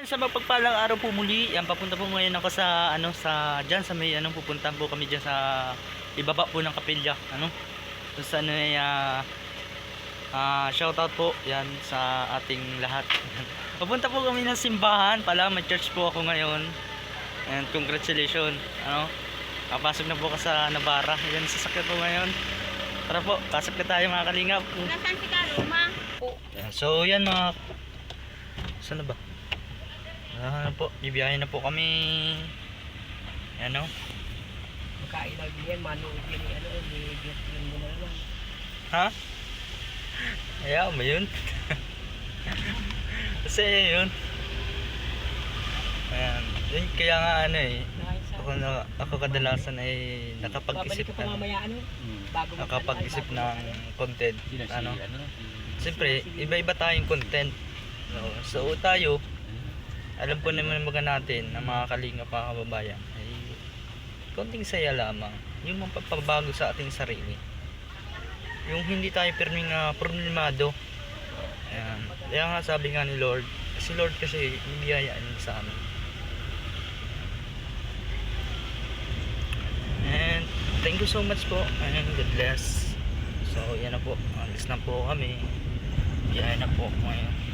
Sa mapagpalang araw po muli, yan papunta po ngayon ako sa sa diyan sa may pupuntahan po kami diyan sa ibaba po ng kapilya, So sa shout out po yan sa ating lahat. Papunta po kami ng simbahan pala, may church po ako ngayon. And congratulations, papasok na po ako sa Navarra. Yan sasakyan po ngayon. Tara po, pasok na tayo mga kalingap. Nasaan si Karuma? So yan mga, saan na ba? Po, bibiyahin na po kami. Magkailag yan, manood yan ni Vietnam mo na lang. Ha? Ayaw mo yun? Kasi yun. Ayan. Yun, kaya nga ako kadalasan ay nakapag-isip nakapag-isip ng content. Siyempre, iba-iba tayong content. So tayo, alam ko naman natin na mga kalingap, mga kababayan, ay konting saya lamang, yung magpapabago sa ating sarili, yung hindi tayo pirming problemado. Ayan. Kaya nga sabi nga ni Lord, si Lord kasi nibiyayaan niya sa amin. And thank you so much po, and God bless. So yan na po, alis na po kami, biyahe na po ngayon.